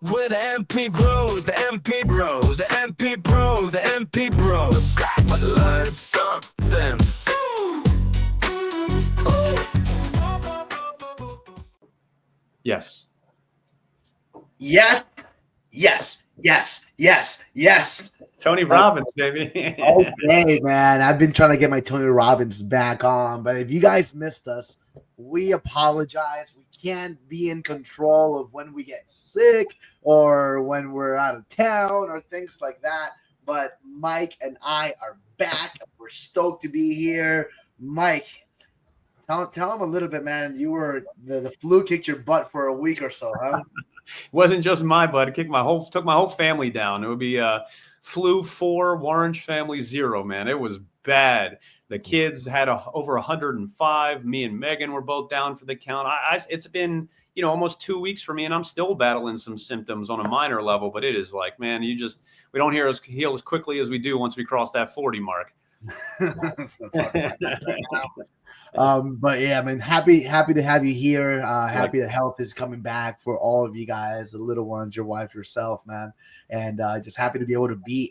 With the MP bros, the MP bros, the MP bros, the MP bros. Learn something. Yes. Yes, yes, yes, yes, yes. Tony Robbins, baby. Okay, man. I've been trying to get my Tony Robbins back on, but if you guys missed us, we apologize. We can't be in control of when we get sick or when we're out of town or things like that. But Mike and I are back. We're stoked to be here. Mike, tell him a little bit, man. You were the flu kicked your butt for a week or so, huh? It wasn't just my butt. It took my whole family down. It would be flu 4, Waranch family 0, man. It was bad. The kids had over 105. Me and Megan were both down for the count. It's been, almost 2 weeks for me, and I'm still battling some symptoms on a minor level, but it is like, man, we don't heal as quickly as we do once we cross that 40 mark. Let's not talk about that right now. But yeah, I mean, happy to have you here. Happy that health is coming back for all of you guys, the little ones, your wife, yourself, man, and just happy to be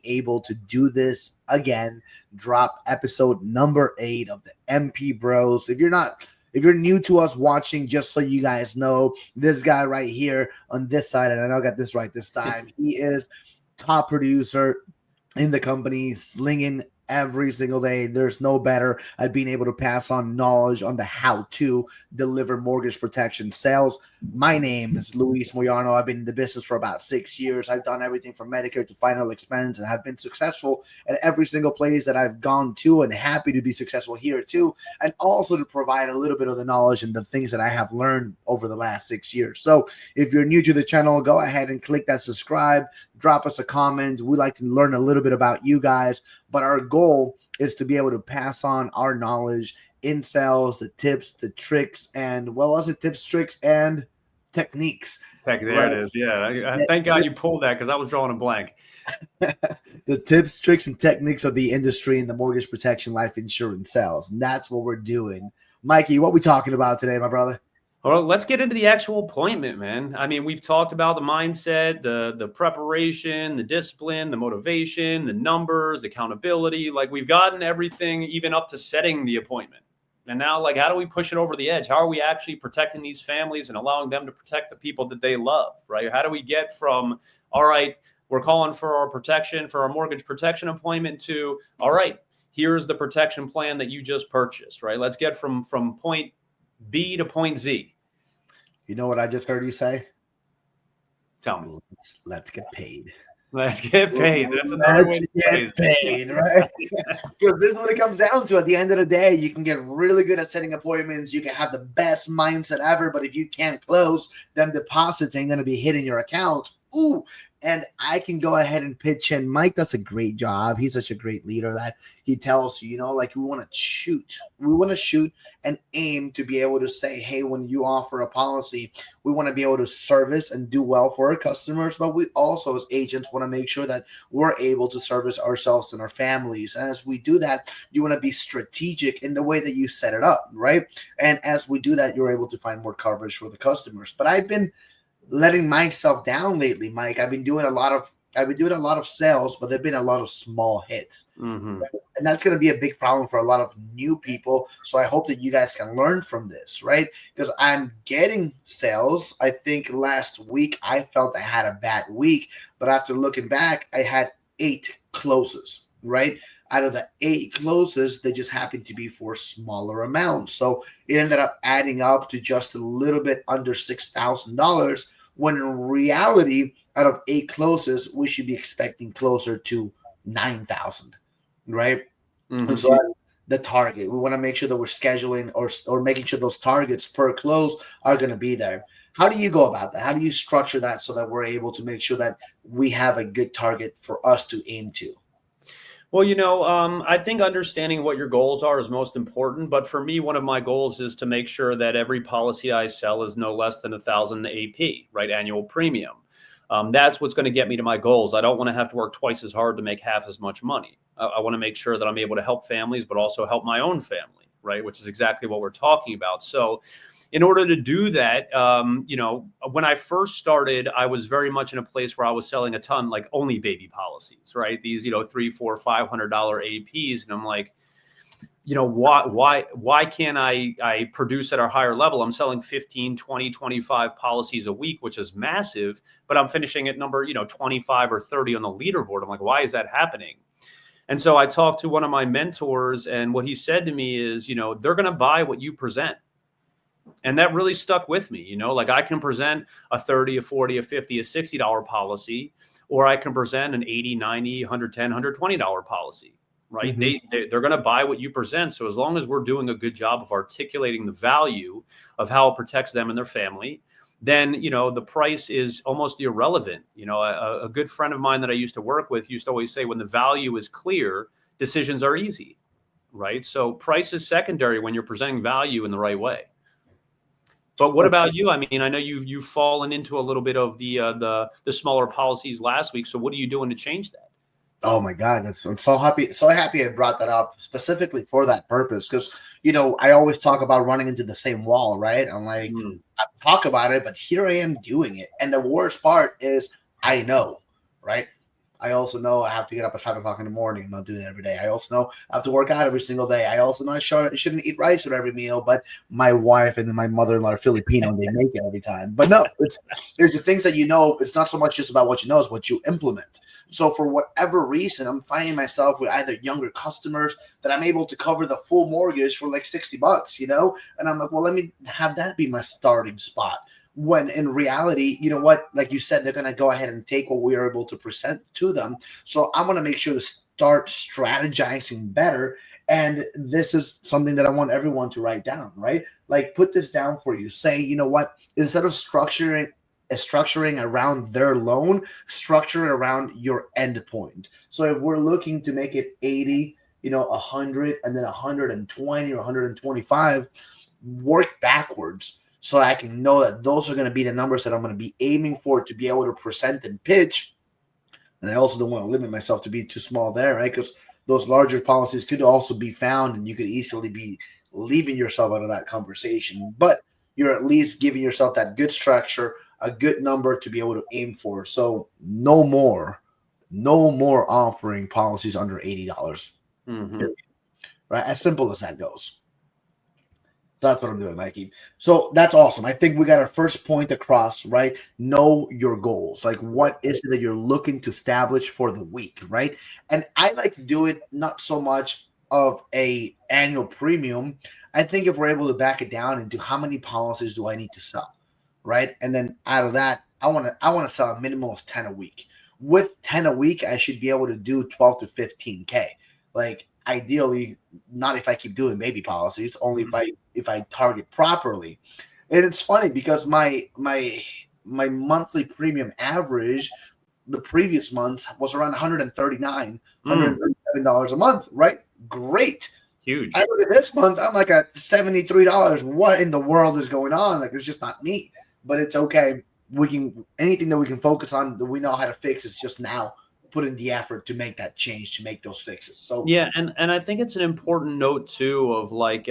able to do this again. Drop episode number 8 of the MP Bros. If you're new to us watching, just so you guys know, this guy right here on this side, and I know I got this right this time, he is top producer in the company, slinging every single day. There's no better at being able to pass on knowledge on the how to deliver mortgage protection sales. My name is Luis Moyano. I've been in the business for about 6 years. I've done everything from Medicare to final expense and have been successful at every single place that I've gone to, and happy to be successful here too, and also to provide a little bit of the knowledge and the things that I have learned over the last 6 years. So if you're new to the channel, go ahead and click that subscribe, drop us a comment. We like to learn a little bit about you guys, but our goal is to be able to pass on our knowledge in sales, the tips, the tricks, and tips, tricks, and techniques. Heck, there it is. Yeah. Thank God you pulled that, because I was drawing a blank. The tips, tricks, and techniques of the industry in the mortgage protection, life insurance sales. And that's what we're doing. Mikey, what we talking about today, my brother? Well, let's get into the actual appointment, man. I mean, we've talked about the mindset, the preparation, the discipline, the motivation, the numbers, accountability. Like, we've gotten everything even up to setting the appointment. And now, like, how do we push it over the edge? How are we actually protecting these families and allowing them to protect the people that they love, right? How do we get from, all right, we're calling for our protection, for our mortgage protection appointment, to, all right, here's the protection plan that you just purchased, right? Let's get from point B to point Z. You know what I just heard you say? Tell me. Let's get paid. Let's get paid. That's another way to get paid, right? Because this is what it comes down to. At the end of the day, you can get really good at setting appointments. You can have the best mindset ever, but if you can't close, then deposits ain't going to be hitting your account. Ooh. And I can go ahead and pitch in. Mike does a great job. He's such a great leader that he tells you, like, we want to shoot. We want to shoot and aim to be able to say, hey, when you offer a policy, we want to be able to service and do well for our customers. But we also, as agents, want to make sure that we're able to service ourselves and our families. And as we do that, you want to be strategic in the way that you set it up, right? And as we do that, you're able to find more coverage for the customers. But I've been letting myself down lately, Mike. I've been doing a lot of sales, but there've been a lot of small hits. Mm-hmm. And that's going to be a big problem for a lot of new people. So I hope that you guys can learn from this, right? Because I'm getting sales. I think last week I felt I had a bad week, but after looking back, I had 8 closes, right? Out of the 8 closes, they just happened to be for smaller amounts. So it ended up adding up to just a little bit under $6,000, when in reality, out of 8 closes, we should be expecting closer to 9,000, right? Mm-hmm. And so that's the target. We want to make sure that we're scheduling or making sure those targets per close are going to be there. How do you go about that? How do you structure that so that we're able to make sure that we have a good target for us to aim to? Well, I think understanding what your goals are is most important. But for me, one of my goals is to make sure that every policy I sell is no less than 1,000 AP, right? Annual premium. That's what's going to get me to my goals. I don't want to have to work twice as hard to make half as much money. I want to make sure that I'm able to help families, but also help my own family, right? Which is exactly what we're talking about. So in order to do that, when I first started, I was very much in a place where I was selling a ton, like only baby policies, right? These, $300, $400, $500 APs. And I'm like, why can't I produce at a higher level? I'm selling 15, 20, 25 policies a week, which is massive, but I'm finishing at number, 25 or 30 on the leaderboard. I'm like, why is that happening? And so I talked to one of my mentors, and what he said to me is, they're going to buy what you present. And that really stuck with me, like I can present a 30, a 40, a 50, a $60 policy, or I can present an 80, 90, 110, $120 policy. Right. Mm-hmm. They're going to buy what you present. So as long as we're doing a good job of articulating the value of how it protects them and their family, then, the price is almost irrelevant. A good friend of mine that I used to work with used to always say, when the value is clear, decisions are easy. Right. So price is secondary when you're presenting value in the right way. But what about you? I mean, I know you've fallen into a little bit of the smaller policies last week. So what are you doing to change that? Oh my God, I'm so happy I brought that up specifically for that purpose. Because, I always talk about running into the same wall, right? I'm like, I talk about it, but here I am doing it. And the worst part is I know, right? I also know I have to get up at 5 o'clock in the morning. I'm not doing it every day. I also know I have to work out every single day. I also know I shouldn't eat rice with every meal, but my wife and my mother-in-law are Filipino. They make it every time. But no, it's the things that it's not so much just about what you know, it's what you implement. So for whatever reason, I'm finding myself with either younger customers that I'm able to cover the full mortgage for like $60, And I'm like, well, let me have that be my starting spot. When in reality, like you said, they're going to go ahead and take what we are able to present to them. So I want to make sure to start strategizing better. And this is something that I want everyone to write down, right? Like put this down for you. Say, instead of structuring around their loan, structure it around your end point. So if we're looking to make it 80, 100, and then 120 or 125, work backwards. So I can know that those are going to be the numbers that I'm going to be aiming for to be able to present and pitch. And I also don't want to limit myself to be too small there, right? Because those larger policies could also be found and you could easily be leaving yourself out of that conversation. But you're at least giving yourself that good structure, a good number to be able to aim for. So no more offering policies under $80. Mm-hmm. Right? As simple as that goes. That's what I'm doing, Mikey. So that's awesome. I think we got our first point across, right? Know your goals. Like what is it that you're looking to establish for the week, right? And I like to do it not so much of a annual premium. I think if we're able to back it down into how many policies do I need to sell, right? And then out of that, I want to sell a minimum of 10 a week. With 10 a week, I should be able to do 12 to 15K. Like ideally, not if I keep doing baby policies, only if I target properly. And it's funny because my monthly premium average the previous month was around $137 a month, right? Great. Huge. I look at this month, I'm like at $73. What in the world is going on? Like it's just not me. But it's okay. Anything that we can focus on that we know how to fix is just now put in the effort to make that change, to make those fixes. So yeah, and I think it's an important note too of like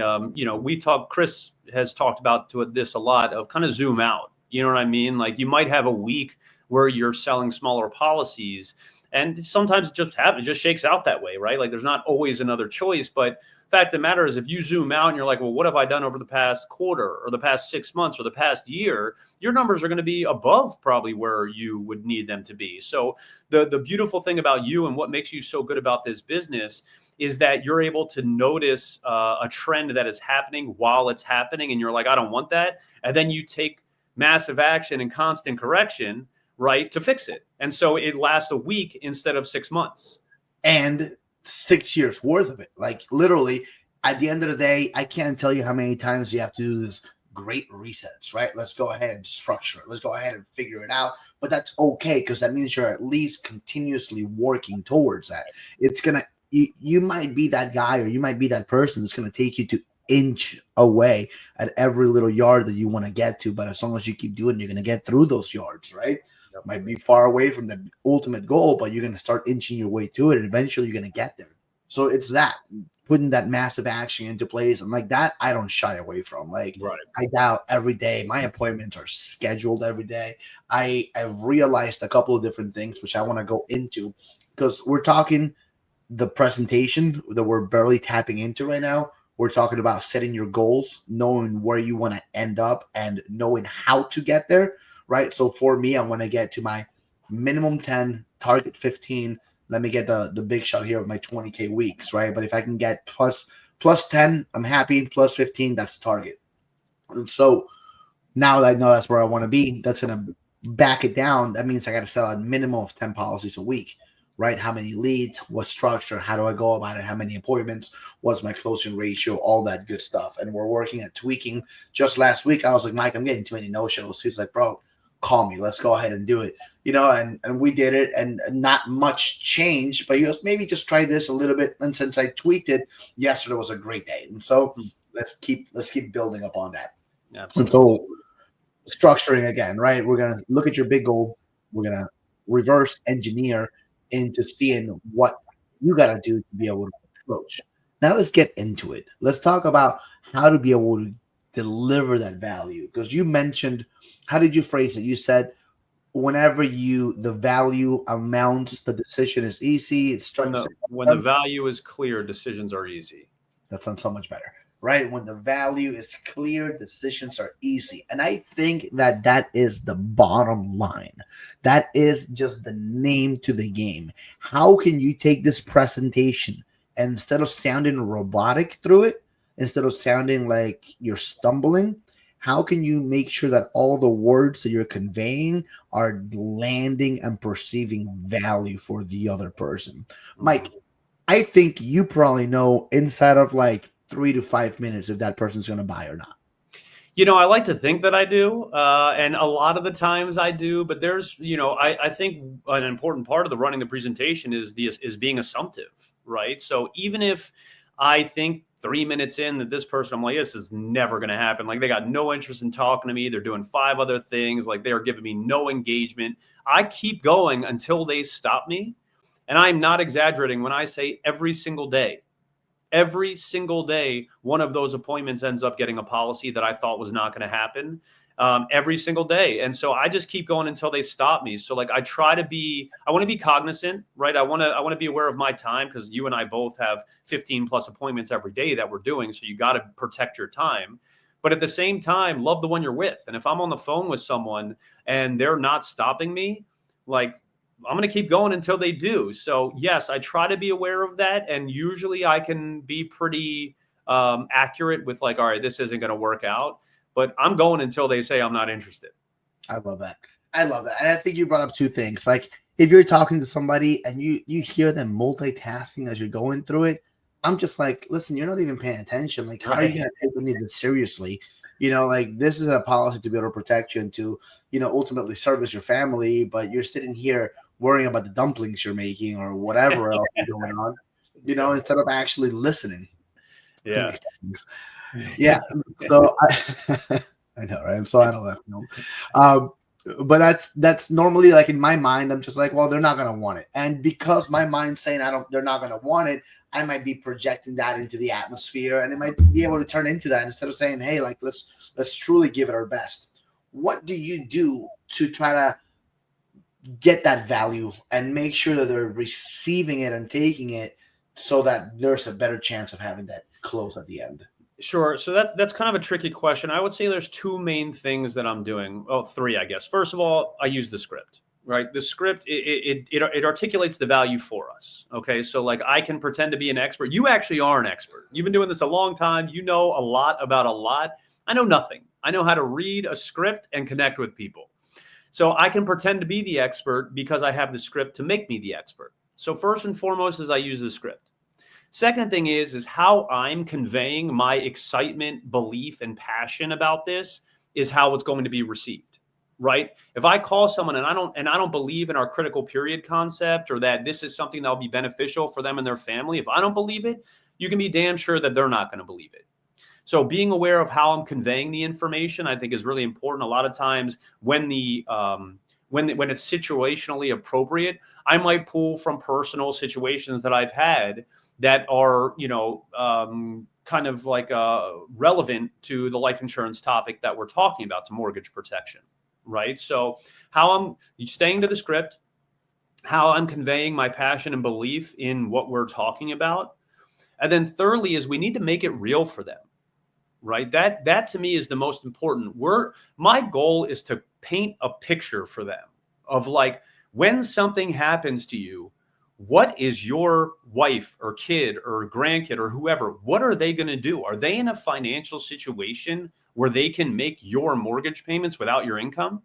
Chris has talked about this a lot of kind of zoom out. You know what I mean? Like you might have a week where you're selling smaller policies, and sometimes it just shakes out that way, right? Like there's not always another choice, but fact of the matter is if you zoom out and you're like, well, what have I done over the past quarter or the past 6 months or the past year, your numbers are going to be above probably where you would need them to be. So the beautiful thing about you and what makes you so good about this business is that you're able to notice a trend that is happening while it's happening. And you're like, I don't want that. And then you take massive action and constant correction, right, to fix it. And so it lasts a week instead of 6 months. And 6 years worth of it. Like literally at the end of the day, I can't tell you how many times you have to do this great resets, right? Let's go ahead and structure it. Let's go ahead and figure it out. But that's okay because that means you're at least continuously working towards that. It's you might be that guy or you might be that person that's going to take you to inch away at every little yard that you want to get to. But as long as you keep doing it, you're going to get through those yards, right? Might be far away from the ultimate goal, but you're going to start inching your way to it, and eventually you're going to get there. So it's that. putting that massive action into place. And like that, I don't shy away from. Like Right. I doubt every day. My appointments are scheduled every day. I've realized a couple of different things which I want to go into because we're talking the presentation that we're barely tapping into right now. We're talking about setting your goals, knowing where you want to end up, and knowing how to get there. Right. So for me, I want to get to my minimum 10, target 15. Let me get the big shot here with my 20K weeks. Right. But if I can get plus 10, I'm happy. Plus 15, that's target. And so now that I know that's where I want to be, that's going to back it down. That means I got to sell a minimum of 10 policies a week, right? How many leads, what structure, how do I go about it, how many appointments, what's my closing ratio, all that good stuff. And we're working at tweaking. Just last week, I was like, Mike, I'm getting too many no-shows. He's like, bro, call me. Let's go ahead and do it. And we did it, and not much changed, but he goes, maybe just try this a little bit. And since I tweaked it, yesterday was a great day. And so let's keep building up on that. Absolutely. And so structuring again, right? We're going to look at your big goal. We're going to reverse engineer into seeing what you got to do to be able to approach. Now let's get into it. Let's talk about how to be able to deliver that value. Because you mentioned, how did you phrase it? You said, whenever the value amounts, the decision is easy. It's when the value is clear, decisions are easy. That sounds so much better. Right? When the value is clear, decisions are easy. And I think that is the bottom line. That is just the name to the game. How can you take this presentation and instead of sounding robotic through it, instead of sounding like you're stumbling, how can you make sure that all the words that you're conveying are landing and perceiving value for the other person? Mike, I think you probably know inside of like 3 to 5 minutes if that person's going to buy or not. I like to think that I do. And a lot of the times I do, but there's, I think an important part of the running the presentation is being assumptive, right? So even if I think 3 minutes in that this person, I'm like, this is never going to happen. Like they got no interest in talking to me. They're doing 5 other things. Like they are giving me no engagement. I keep going until they stop me. And I'm not exaggerating when I say every single day, one of those appointments ends up getting a policy that I thought was not going to happen every single day. And so I just keep going until they stop me. So like I want to be cognizant, right? I want to be aware of my time because you and I both have 15 plus appointments every day that we're doing. So you got to protect your time. But at the same time, love the one you're with. And if I'm on the phone with someone and they're not stopping me, like I'm going to keep going until they do. So yes, I try to be aware of that. And usually I can be pretty accurate with like, all right, this isn't going to work out, but I'm going until they say I'm not interested. I love that. And I think you brought up 2 things. Like if you're talking to somebody and you hear them multitasking as you're going through it, I'm just like, listen, you're not even paying attention. Like, how are you going to take any of this seriously? Like this is a policy to be able to protect you and to, ultimately service your family, but you're sitting here worrying about the dumplings you're making or whatever else is going on, instead of actually listening. Yeah. Yeah. So I know, right? I'm so out of left field. But that's normally like in my mind, I'm just like, well, they're not gonna want it. And because my mind's saying they're not gonna want it, I might be projecting that into the atmosphere and it might be able to turn into that instead of saying, hey, like let's truly give it our best. What do you do to try to get that value and make sure that they're receiving it and taking it so that there's a better chance of having that close at the end? Sure. So that's kind of a tricky question. I would say there's 2 main things that I'm doing. Oh, 3, I guess. First of all, I use the script, right? The script, it articulates the value for us. Okay. So like I can pretend to be an expert. You actually are an expert. You've been doing this a long time. You know a lot about a lot. I know nothing. I know how to read a script and connect with people. So I can pretend to be the expert because I have the script to make me the expert. So first and foremost is I use the script. Second thing is how I'm conveying my excitement, belief, and passion about this is how it's going to be received, right? If I call someone and I don't believe in our critical period concept or that this is something that will be beneficial for them and their family, if I don't believe it, you can be damn sure that they're not going to believe it. So being aware of how I'm conveying the information, I think is really important. A lot of times when it's situationally appropriate, I might pull from personal situations that I've had that are, kind of like relevant to the life insurance topic that we're talking about, to mortgage protection, right? So how I'm staying to the script, how I'm conveying my passion and belief in what we're talking about. And then thirdly is we need to make it real for them, right? That to me is the most important. My goal is to paint a picture for them of like, when something happens to you, what is your wife or kid or grandkid or whoever, what are they going to do? Are they in a financial situation where they can make your mortgage payments without your income?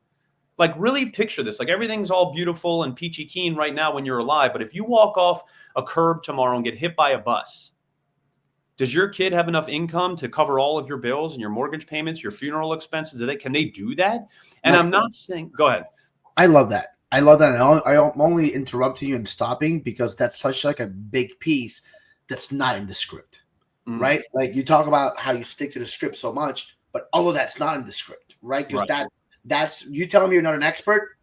Like, really picture this. Like, everything's all beautiful and peachy keen right now when you're alive. But if you walk off a curb tomorrow and get hit by a bus, does your kid have enough income to cover all of your bills and your mortgage payments, your funeral expenses? Can they do that? And I'm not saying, go ahead. I love that. I love that. And I'm only interrupting you and stopping because that's such like a big piece that's not in the script, right? Like, you talk about how you stick to the script so much, but all of that's not in the script, right? Because that's you telling me you're not an expert.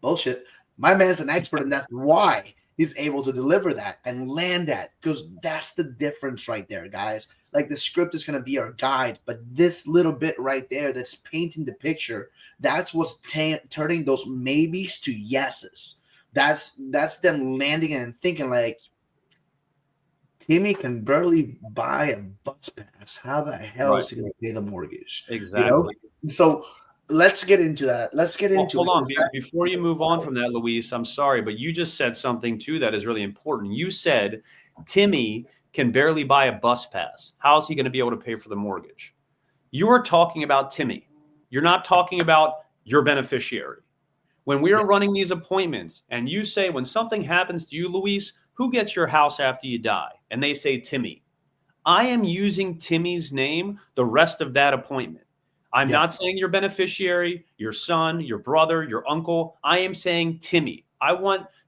Bullshit. My man's an expert, and that's why he's able to deliver that and land that, because that's the difference right there, guys. Like, the script is going to be our guide, but this little bit right there that's painting the picture, that's what's turning those maybes to yeses. That's them landing and thinking like, Timmy can barely buy a bus pass. How the hell is he going to pay the mortgage? Exactly. So let's get into that. Hold on. Before you move on from that, Luis, I'm sorry, but you just said something too that is really important. You said Timmy can barely buy a bus pass. How is he going to be able to pay for the mortgage? You are talking about Timmy. You're not talking about your beneficiary. When we are running these appointments and you say, when something happens to you, Luis, who gets your house after you die? And they say Timmy. I am using Timmy's name the rest of that appointment. I'm not saying your beneficiary, your son, your brother, your uncle. I am saying Timmy.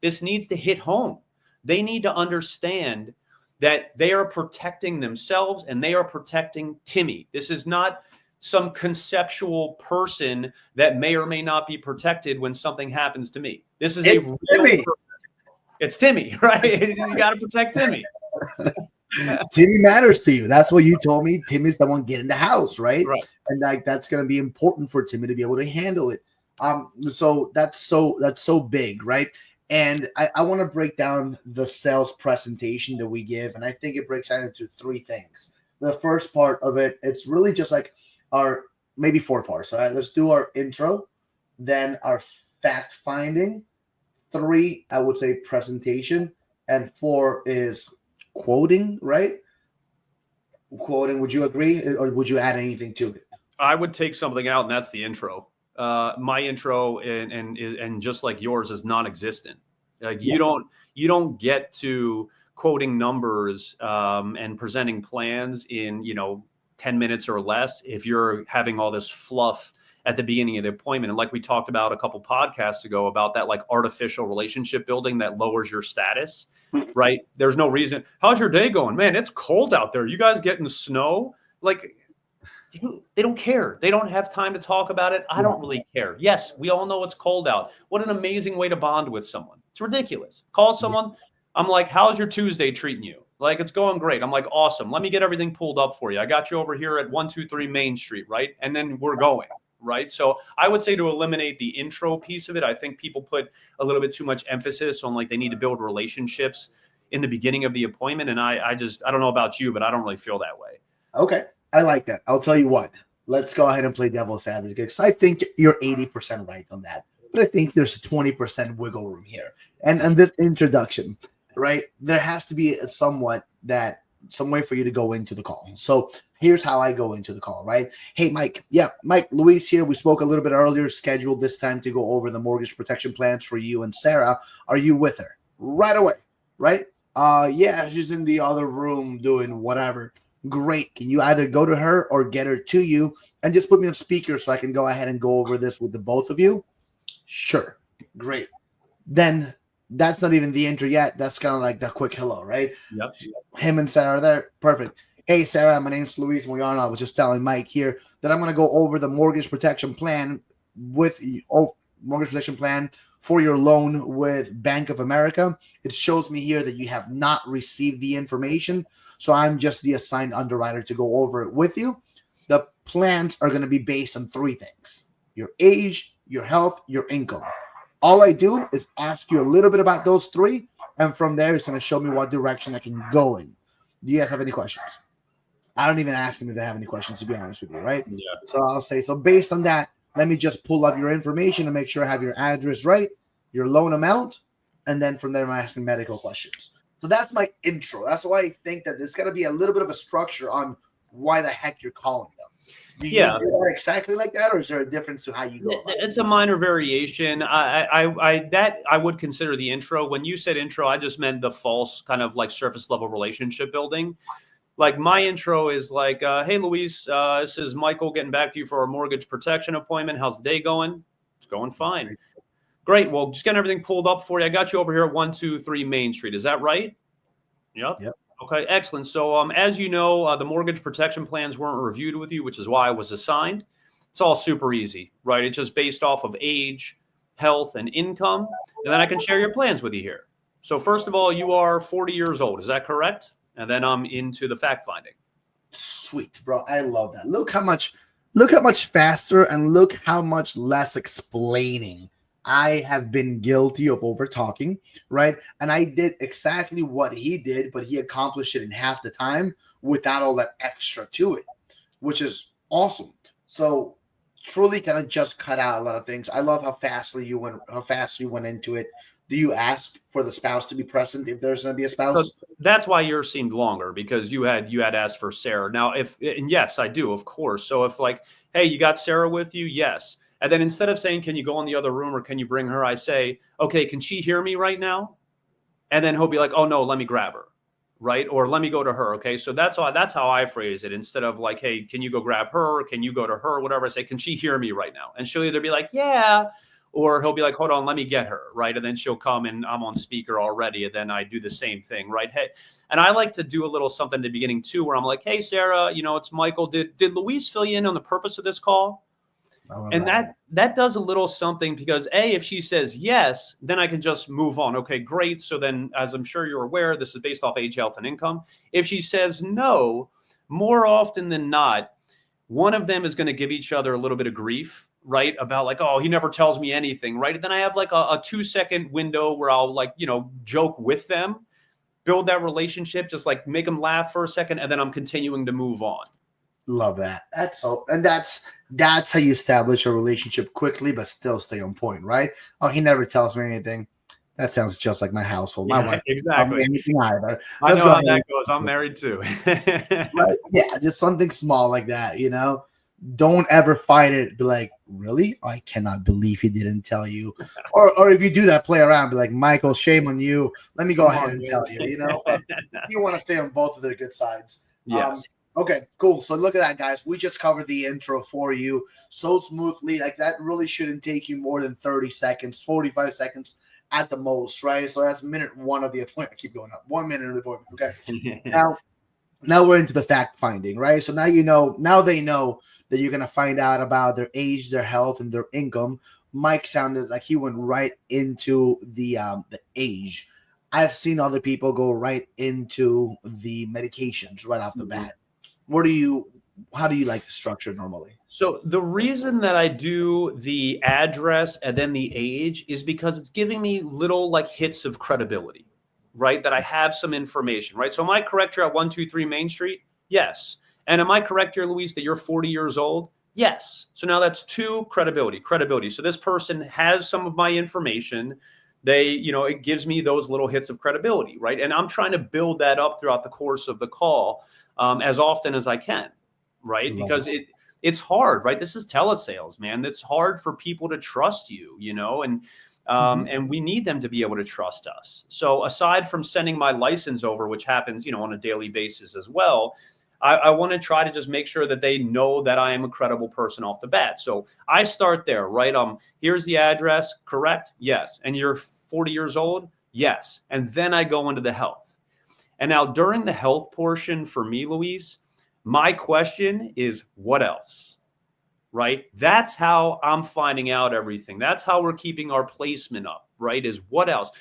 This needs to hit home. They need to understand that they are protecting themselves and they are protecting Timmy. This is not some conceptual person that may or may not be protected when something happens to me. This is Timmy. It's Timmy, right? You got to protect Timmy. Timmy matters to you. That's what you told me. Timmy's the one getting the house, right? And like, that's going to be important for Timmy to be able to handle it. So that's so big, right? And I want to break down the sales presentation that we give, and I think it breaks down into three things. The first part of it, it's really just like our maybe four parts. All right, let's do our intro, then our fact finding. 3, I would say presentation, and 4 is quoting, right? Quoting. Would you agree, or would you add anything to it? I would take something out, and that's the intro. My intro and just like yours is non-existent. Like, you don't get to quoting numbers and presenting plans in 10 minutes or less if you're having all this fluff at the beginning of the appointment. And like we talked about a couple podcasts ago about that, like, artificial relationship building that lowers your status, right? There's no reason. How's your day going? Man, it's cold out there. You guys getting snow? Like, they don't care. They don't have time to talk about it. I don't really care. Yes, we all know it's cold out. What an amazing way to bond with someone. It's ridiculous. Call someone. I'm like, how's your Tuesday treating you? Like, it's going great. I'm like, awesome. Let me get everything pulled up for you. I got you over here at 123 Main Street, right? And then we're going, right? So I would say to eliminate the intro piece of it. I think people put a little bit too much emphasis on, like, they need to build relationships in the beginning of the appointment. And I don't know about you, but I don't really feel that way. Okay. I like that. I'll tell you what. Let's go ahead and play devil's advocate, because I think you're 80% right on that. But I think there's a 20% wiggle room here. And this introduction, right, there has to be some way for you to go into the call. So here's how I go into the call, right? Hey, Mike. Yeah, Mike, Luis here. We spoke a little bit earlier, scheduled this time to go over the mortgage protection plans for you and Sarah. Are you with her? Right away, right? Yeah, she's in the other room doing whatever. Great. Can you either go to her or get her to you and just put me on speaker so I can go ahead and go over this with the both of you? Sure. Great. Then that's not even the intro yet. That's kind of like the quick hello, right? Yep. Him and Sarah are there. Perfect. Hey, Sarah, my name's Luis Moyano. I was just telling Mike here that I'm going to go over the mortgage protection plan with you. Oh, mortgage protection plan for your loan with Bank of America. It shows me here that you have not received the information. So I'm just the assigned underwriter to go over it with you. The plans are going to be based on 3 things: your age, your health, your income. All I do is ask you a little bit about those 3. And from there, it's going to show me what direction I can go in. Do you guys have any questions? I don't even ask them if they have any questions, to be honest with you, right? Yeah. So I'll say, so based on that, let me just pull up your information and make sure I have your address right, your loan amount, and then from there, I'm asking medical questions. So that's my intro. That's why I think that there's got to be a little bit of a structure on why the heck you're calling them. Do you do that exactly like that, or is there a difference to how you go? It's a minor variation. I would consider the intro. When you said intro, I just meant the false kind of like surface level relationship building. Like my intro is like, hey, Luis, this is Michael getting back to you for our mortgage protection appointment. How's the day going? It's going fine. Great. Well, just getting everything pulled up for you. I got you over here at 123 Main Street. Is that right? Yep. Okay, excellent. So as you know, the mortgage protection plans weren't reviewed with you, which is why I was assigned. It's all super easy, right? It's just based off of age, health, and income. And then I can share your plans with you here. So first of all, you are 40 years old. Is that correct? And then I'm into the fact finding. Sweet, bro. I love that. Look how much faster and look how much less explaining I have been guilty of over talking, right? And I did exactly what he did, but he accomplished it in half the time without all that extra to it, which is awesome. So truly kind of just cut out a lot of things. I love how fast you went into it. Do you ask for the spouse to be present if there's going to be a spouse? So that's why yours seemed longer, because you had asked for Sarah. Now, and yes, I do, of course. So if like, hey, you got Sarah with you? Yes. And then instead of saying, can you go in the other room or can you bring her? I say, okay, can she hear me right now? And then he'll be like, oh no, let me grab her. Right. Or let me go to her. Okay. So that's how I phrase it. Instead of like, hey, can you go grab her? Can you go to her? Whatever. I say, can she hear me right now? And she'll either be like, yeah, or he'll be like, hold on, let me get her. Right. And then she'll come and I'm on speaker already. And then I do the same thing. Right. Hey, and I like to do a little something at the beginning too, where I'm like, hey, Sarah, it's Michael. Did Luis fill you in on the purpose of this call? And that does a little something, because if she says yes, then I can just move on. Okay, great. So then, as I'm sure you're aware, this is based off age, health, and income. If she says no, more often than not, one of them is going to give each other a little bit of grief, right? About like, oh, he never tells me anything, right? And then I have like a 2-second window where I'll like, joke with them, build that relationship, just like make them laugh for a second, and then I'm continuing to move on. Love that. That's how you establish a relationship quickly, but still stay on point, right? Oh, he never tells me anything. That sounds just like my household. My wife exactly. Anything either. I know how that goes. I'm married too. Right? Yeah, just something small like that. Don't ever fight it. Be like, really? I cannot believe he didn't tell you. Or if you do that, play around. Be like, Michael, shame on you. Let me go ahead and tell you. You want to stay on both of their good sides. Yes. Okay, cool. So look at that, guys. We just covered the intro for you so smoothly. Like that really shouldn't take you more than 30 seconds, 45 seconds at the most, right? So that's minute 1 of the appointment. I keep going up. 1 minute of the appointment. Okay. Now we're into the fact finding, right? So now they know that you're gonna find out about their age, their health, and their income. Mike sounded like he went right into the age. I've seen other people go right into the medications right off the bat. How do you like the structure normally? So the reason that I do the address and then the age is because it's giving me little like hits of credibility, right? That I have some information, right? So am I correct you're at 123 Main Street? Yes. And am I correct here, Luis, that you're 40 years old? Yes. So now that's 2 credibility. So this person has some of my information. It gives me those little hits of credibility, right? And I'm trying to build that up throughout the course of the call. As often as I can, right? Because it's hard, right? This is telesales, man. It's hard for people to trust you, and we need them to be able to trust us. So aside from sending my license over, which happens, on a daily basis as well, I want to try to just make sure that they know that I am a credible person off the bat. So I start there, right? Here's the address, correct? Yes. And you're 40 years old? Yes. And then I go into the health. And now during the health portion for me, Luis, my question is what else, right? That's how I'm finding out everything. That's how we're keeping our placement up, right? Is what else?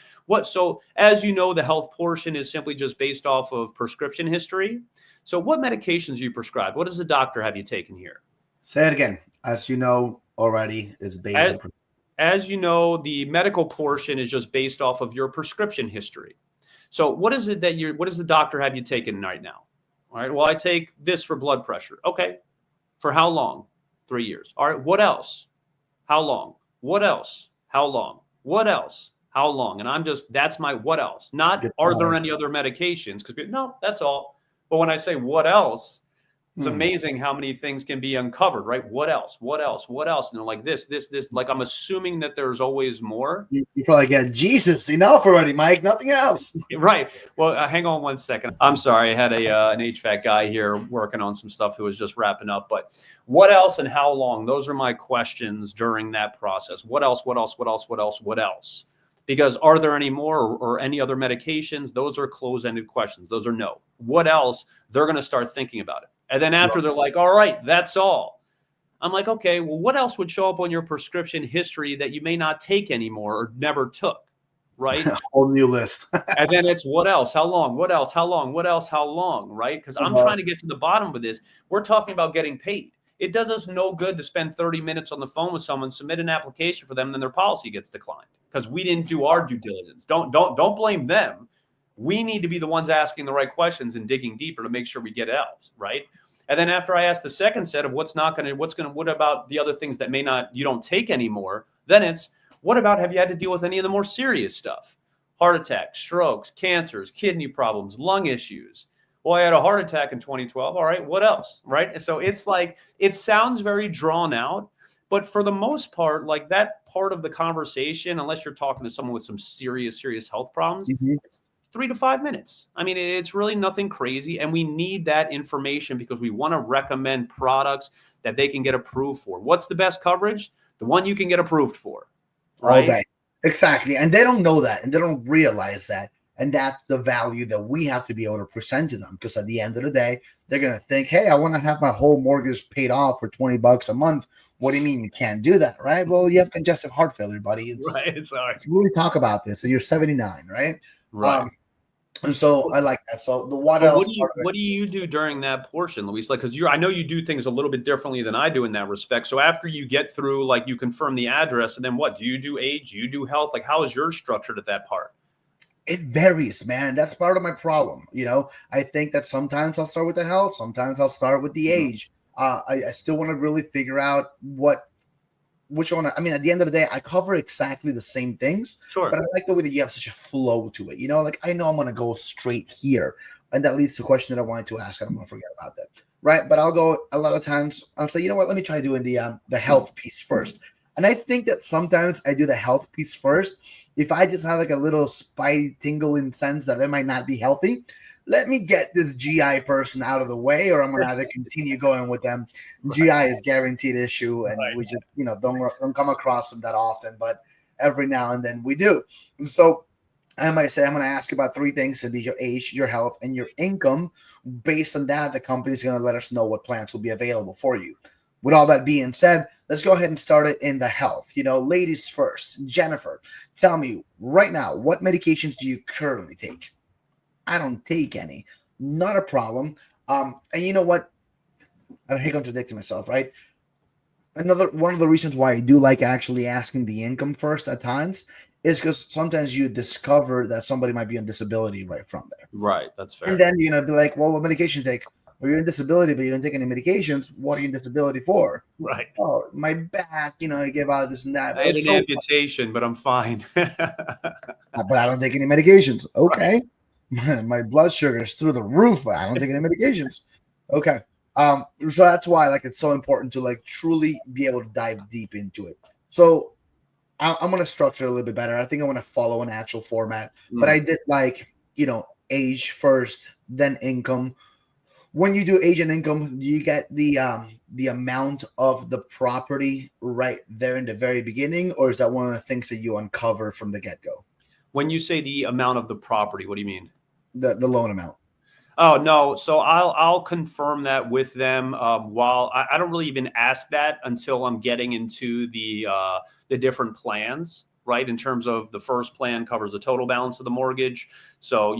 So as you know, the health portion is simply just based off of prescription history. So what medications you prescribe? What does the doctor have you taken here? Say it again. As you know already, is based As, on. as you know, the medical portion is just based off of your prescription history. So what is it that what does the doctor have you taken right now? All right. Well, I take this for blood pressure. Okay. For how long? 3 years. All right. What else? How long? What else? How long? What else? How long? And that's my what else? Not are there any other medications? Because no, that's all. But when I say what else, it's amazing how many things can be uncovered, right? What else? What else? What else? And they're like this. Like I'm assuming that there's always more. You probably get Jesus enough already, Mike. Nothing else. Right. Well, hang on one second. I'm sorry. I had an HVAC guy here working on some stuff who was just wrapping up. But what else and how long? Those are my questions during that process. What else? What else? What else? What else? What else? Because are there any more or any other medications? Those are closed-ended questions. Those are no. What else? They're going to start thinking about it. And then after they're like, all right, that's all. I'm like, okay, well, what else would show up on your prescription history that you may not take anymore or never took, right? A whole new list. And then it's what else? How long? What else? How long? What else? How long, right? Because I'm trying to get to the bottom of this. We're talking about getting paid. It does us no good to spend 30 minutes on the phone with someone, submit an application for them, and then their policy gets declined because we didn't do our due diligence. Don't blame them. We need to be the ones asking the right questions and digging deeper to make sure we get out, right? And then after I ask the second set of what about the other things that you don't take anymore, then it's what about have you had to deal with any of the more serious stuff? Heart attacks, strokes, cancers, kidney problems, lung issues. Well, I had a heart attack in 2012. All right, what else, right? So it's like, it sounds very drawn out, but for the most part, like that part of the conversation, unless you're talking to someone with some serious health problems, it's 3 to 5 minutes. I mean, it's really nothing crazy. And we need that information because we want to recommend products that they can get approved for. What's the best coverage? The one you can get approved for. Right? All day. Exactly. And they don't know that and they don't realize that. And that's the value that we have to be able to present to them. Because at the end of the day, they're going to think, hey, I want to have my whole mortgage paid off for $20 a month. What do you mean you can't do that, right? Well, you have congestive heart failure, buddy. Right. Sorry. Let's really talk about this. So you're 79, right? Right. And so I like that. So the what else? What do you do during that portion, Luis? Like, because I know you do things a little bit differently than I do in that respect. So after you get through, like you confirm the address, and then what? Do you do age? Do you do health? Like, how is yours structured at that part? It varies, man. That's part of my problem. You know, I think that sometimes I'll start with the health, sometimes I'll start with the age. I still want to really figure out which one. I mean, at the end of the day, I cover exactly the same things. Sure. But I like the way that you have such a flow to it. You know, like I know I'm going to go straight here. And that leads to a question that I wanted to ask. I don't want to forget about that. Right. But I'll go a lot of times. I'll say, you know what? Let me try doing the health piece first. And I think that sometimes I do the health piece first. If I just have like a little spidey tingling sense that it might not be healthy, let me get this GI person out of the way, or I'm going to have to continue going with them. Right. GI is guaranteed issue, and we just don't come across them that often, but every now and then we do. And so I might say I'm going to ask you about 3 things: to be your age, your health, and your income. Based on that, the company is going to let us know what plans will be available for you. With all that being said, let's go ahead and start it in the health. You know, ladies first. Jennifer, tell me right now, what medications do you currently take? I don't take any. Not a problem. And you know what? I hate contradicting myself, right? One of the reasons why I do like actually asking the income first at times is because sometimes you discover that somebody might be on disability right from there. Right, that's fair. And then be like, well, what medication do you take? Well, you're in disability, but you don't take any medications. What are you in disability for? Right. Oh, my back, I give out this and that. I had an amputation, but I'm fine. But I don't take any medications. Okay. Right. My blood sugar is through the roof, but I don't take any medications. Okay. So that's why it's so important to truly be able to dive deep into it. So I'm going to structure it a little bit better. I think I want to follow an actual format, but I did age first, then income. When you do age and income, do you get the amount of the property right there in the very beginning, or is that one of the things that you uncover from the get-go? When you say the amount of the property, what do you mean? The loan amount. Oh no, so I'll confirm that with them. While I don't really even ask that until I'm getting into the different plans, right? In terms of the first plan covers the total balance of the mortgage. So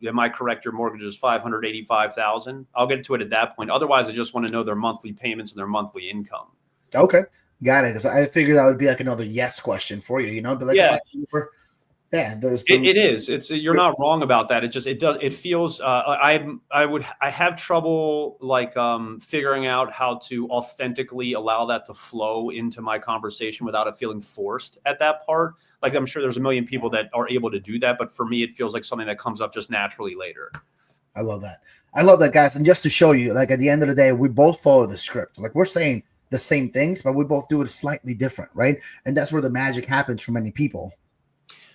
am I correct? Your mortgage is 585,000. I'll get to it at that point. Otherwise, I just want to know their monthly payments and their monthly income. Okay, got it. Because I figured that would be like another yes question for you. Be like, Yeah. Yeah, it is. You're not wrong about that. It feels. I have trouble figuring out how to authentically allow that to flow into my conversation without it feeling forced at that part. Like I'm sure there's a million people that are able to do that, but for me, it feels like something that comes up just naturally later. I love that. I love that, guys. And just to show you, like at the end of the day, we both follow the script. Like we're saying the same things, but we both do it slightly different, right? And that's where the magic happens for many people.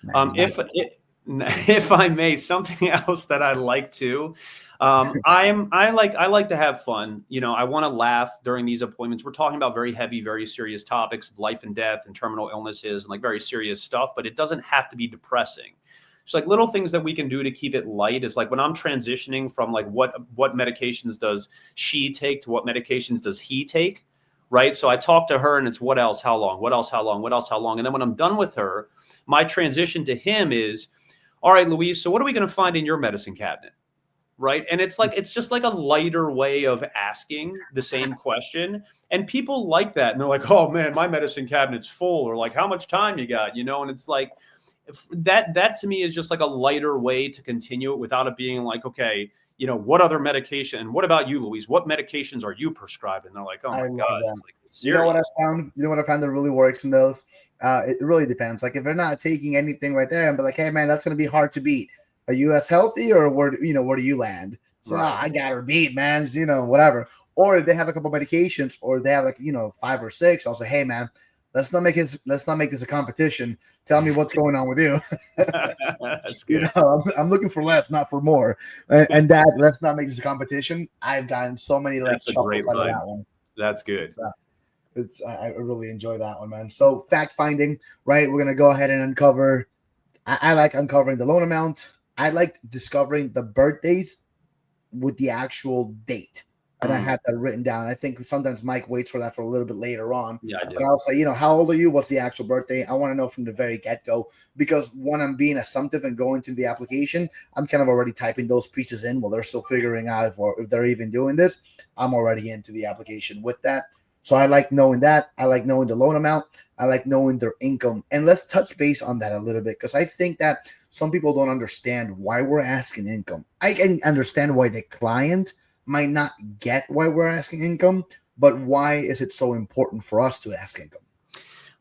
If I may, something else that I like to, I like to have fun. I want to laugh during these appointments. We're talking about very heavy, very serious topics, life and death and terminal illnesses and like very serious stuff, but it doesn't have to be depressing. So like little things that we can do to keep it light is like when I'm transitioning from like what medications does she take to what medications does he take, right? So I talk to her and it's what else, how long, what else, how long, what else, how long. And then when I'm done with her, my transition to him is, all right, Luis, so what are we going to find in your medicine cabinet? Right. And it's just like a lighter way of asking the same question. And people like that. And they're like, oh, man, my medicine cabinet's full, or like how much time you got, and it's like that to me is just like a lighter way to continue it without it being like, OK, what other medication? And what about you, Luis? What medications are you prescribed? And they're like, oh, my God. It's like, you know what I found? You know what I found that really works in those? It really depends. Like if they're not taking anything right there, and be like, hey, man, that's going to be hard to beat. Are you as healthy, or where do you land? So I got her beat, man. Whatever. Or if they have a couple medications, or they have like 5 or 6, I'll say, hey, man, let's not make this a competition. Tell me what's going on with you. That's good. I'm looking for less, not for more. And that let's not make this a competition. I've gotten so many like chuckles out of that one. That's good. So I really enjoy that one, man. So fact finding, right? We're gonna go ahead and uncover. I like uncovering the loan amount. I like discovering the birthdays with the actual date. And I have that written down. I think sometimes Mike waits for that for a little bit later on. Yeah, I do. But I'll say, how old are you? What's the actual birthday? I want to know from the very get-go, because when I'm being assumptive and going through the application, I'm kind of already typing those pieces in while they're still figuring out if they're even doing this. I'm already into the application with that. So I like knowing that. I like knowing the loan amount. I like knowing their income. And let's touch base on that a little bit, because I think that some people don't understand why we're asking income. I can understand why the client might not get why we're asking income, but why is it so important for us to ask income?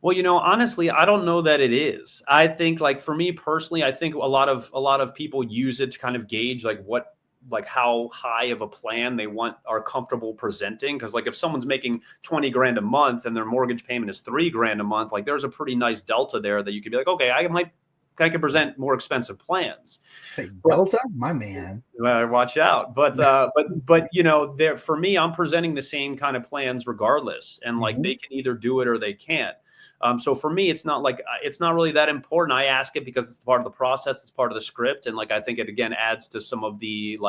Well, honestly, I don't know that it is. I think like for me personally, I think a lot of people use it to kind of gauge like how high of a plan they are comfortable presenting. Because like if someone's making 20 grand a month and their mortgage payment is 3 grand a month, like there's a pretty nice delta there that you could be like, okay, I can present more expensive plans. Say delta, my man. Watch out. But there for me, I'm presenting the same kind of plans regardless. And like they can either do it or they can't. So for me, it's not really that important. I ask it because it's part of the process. It's part of the script. And like, I think it again adds to some of the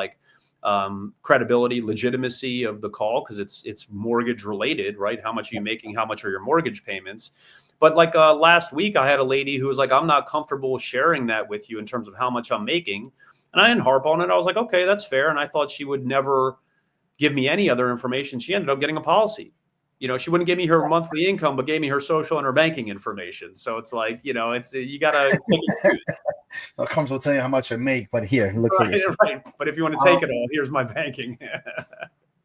credibility, legitimacy of the call, because it's mortgage related, right? How much are you making? How much are your mortgage payments? But like last week, I had a lady who was like, I'm not comfortable sharing that with you in terms of how much I'm making. And I didn't harp on it. I was like, okay, that's fair. And I thought she would never give me any other information. She ended up getting a policy. She wouldn't give me her monthly income, but gave me her social and her banking information. So it's like, you got to Well, it comes with telling you how much I make, but here, look for yourself. Right. But if you want to take it all, here's my banking.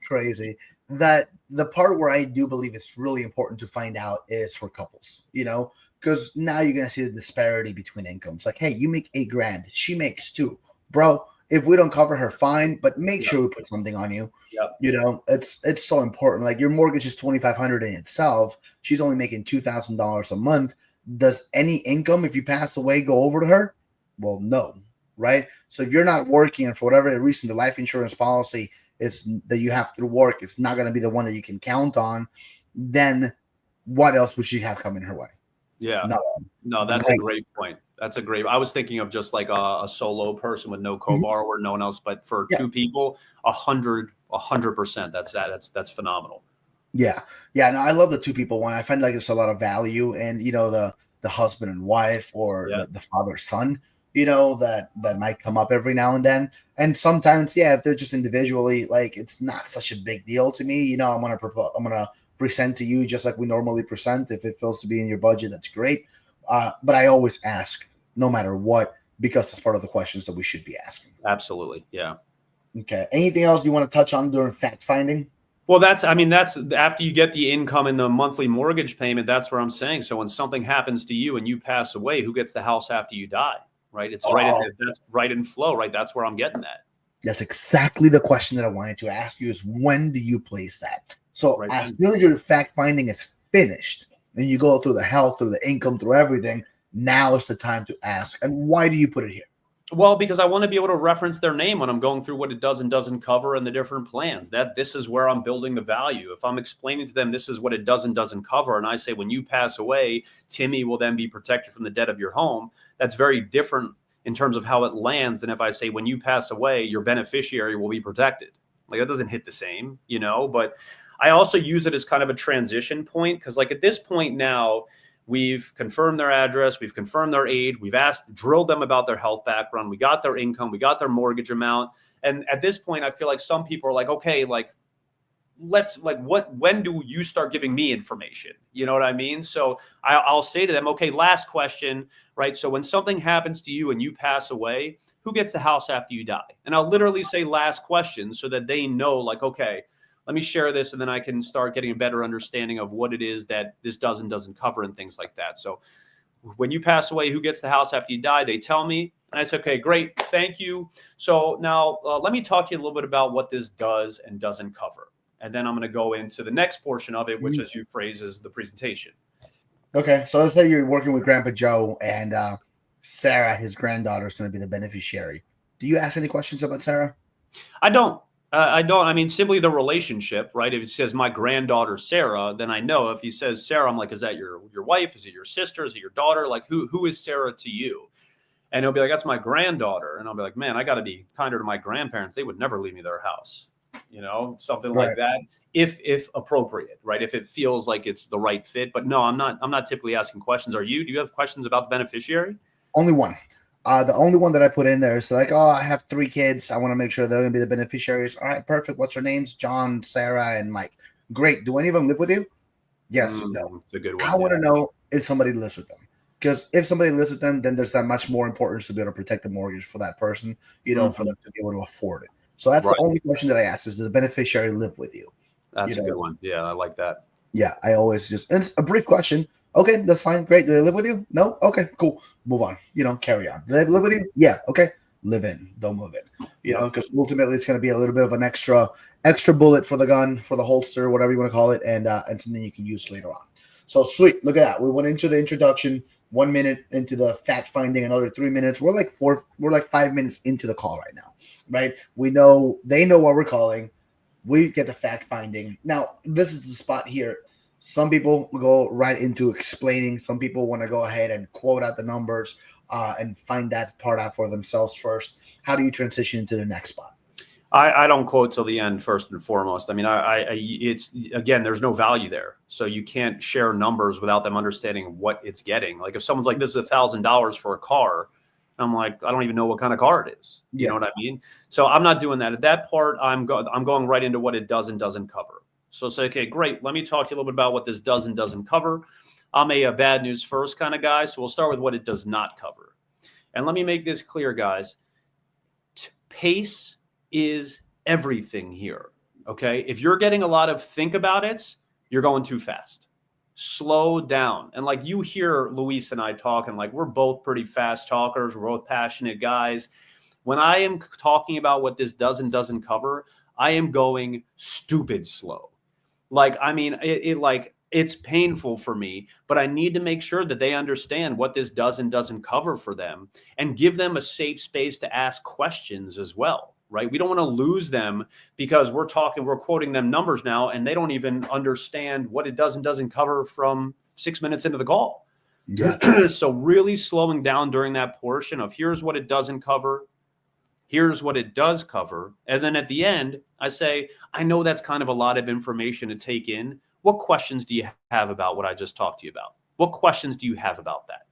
Crazy. That the part where I do believe it's really important to find out is for couples, because now you're going to see the disparity between incomes. Like, hey, you make 8 grand. She makes 2. Bro, if we don't cover her, fine, but make sure we put something on you. Yep. It's so important. Like your mortgage is $2,500 in itself. She's only making $2,000 a month. Does any income, if you pass away, go over to her? Well, no, right? So if you're not working, and for whatever reason, the life insurance policy is that you have to work, it's not going to be the one that you can count on, then what else would she have coming her way? Yeah. No, that's a great point. That's a great. I was thinking of just like a solo person with no co-borrower, no one else. But for two people, 100%. That's phenomenal. Yeah. Yeah. No, I love the two people one. I find like there's a lot of value, and the husband and wife, or the father son, that might come up every now and then. And sometimes, if they're just individually, like, it's not such a big deal to me. I'm gonna present to you just like we normally present. If it feels to be in your budget, that's great. But I always ask, no matter what, because it's part of the questions that we should be asking. Absolutely. Yeah. Okay. Anything else you want to touch on during fact finding? Well, that's after you get the income and the monthly mortgage payment. That's what I'm saying. So when something happens to you and you pass away, who gets the house after you die? Right. It's that's right in flow. Right. That's where I'm getting at. That's exactly the question that I wanted to ask you, is when do you place that? So as soon as your fact finding is finished and you go through the health, through the income, through everything, now is the time to ask. And why do you put it here? Well, because I want to be able to reference their name when I'm going through what it does and doesn't cover and the different plans. This is where I'm building the value. If I'm explaining to them this is what it does and doesn't cover, and I say when you pass away, Timmy will then be protected from the debt of your home, that's very different in terms of how it lands than if I say when you pass away, your beneficiary will be protected. Like, that doesn't hit the same, but I also use it as kind of a transition point, because like at this point now, we've confirmed their address, we've confirmed their age, we've drilled them about their health background, we got their income, we got their mortgage amount. And at this point, I feel like some people are like, okay, like, when do you start giving me information? You know what I mean? So I'll say to them, okay, last question, right? So when something happens to you and you pass away, who gets the house after you die? And I'll literally say last question so that they know, like, okay, let me share this, and then I can start getting a better understanding of what it is that this does and doesn't cover and things like that. So when you pass away, who gets the house after you die? They tell me, and I say, okay, great, thank you. So now let me talk to you a little bit about what this does and doesn't cover. And then I'm going to go into the next portion of it, which, as you phrase, is the presentation. Okay, so let's say you're working with Grandpa Joe, and Sarah, his granddaughter, is going to be the beneficiary. Do you ask any questions about Sarah? I don't. I mean, simply the relationship, right? If it says my granddaughter, Sarah, then I know. If he says Sarah, I'm like, is that your wife? Is it your sister? Is it your daughter? Like, who is Sarah to you? And he'll be like, that's my granddaughter. And I'll be like, man, I got to be kinder to my grandparents. They would never leave me their house, something like that, if appropriate, right? If it feels like it's the right fit. But no, I'm not typically asking questions. Do you have questions about the beneficiary? Only one. The only one that I put in there is like, I have 3 kids. I want to make sure they're going to be the beneficiaries. All right, perfect. What's their names? John, Sarah, and Mike. Great. Do any of them live with you? Yes. No. It's a good one. I want to know if somebody lives with them. Because if somebody lives with them, then there's that much more importance to be able to protect the mortgage for that person, for them to be able to afford it. So that's the only question that I ask, is, does the beneficiary live with you? That's a good one. Yeah, I like that. Yeah, I always it's a brief question. Okay, that's fine. Great. Do they live with you? No? Okay, cool. Move on. Carry on. Do they live with you? Yeah. Okay. Live in. Don't move in. Because ultimately it's going to be a little bit of an extra bullet for the gun, for the holster, whatever you want to call it, and something you can use later on. So sweet. Look at that. We went into the introduction, 1 minute into the fact finding, another 3 minutes. We're like 5 minutes into the call right now, right? They know what we're calling. We get the fact finding. Now, this is the spot here. Some people go right into explaining. Some people want to go ahead and quote out the numbers and find that part out for themselves first. How do you transition into the next spot? I don't quote till the end first and foremost. I mean, it's again, there's no value there. So you can't share numbers without them understanding what it's getting. Like if someone's like, this is $1,000 for a car, I'm like, I don't even know what kind of car it is. You know what I mean? So I'm not doing that. At that part, I'm going right into what it does and doesn't cover. So say, okay, great. Let me talk to you a little bit about what this does and doesn't cover. I'm a bad news first kind of guy. So we'll start with what it does not cover. And let me make this clear, guys. Pace is everything here. Okay. If you're getting a lot of think about it, you're going too fast. Slow down. And like you hear Luis and I talking, like we're both pretty fast talkers. We're both passionate guys. When I am talking about what this does and doesn't cover, I am going stupid slow. Like, I mean, it's painful for me, but I need to make sure that they understand what this does and doesn't cover for them and give them a safe space to ask questions as well, right? We don't want to lose them because we're quoting them numbers now, and they don't even understand what it does and doesn't cover from 6 minutes into the call. Yeah. So really slowing down during that portion of here's what it doesn't cover, here's what it does cover. And then at the end, I say, I know that's kind of a lot of information to take in. What questions do you have about what I just talked to you about? What questions do you have about that?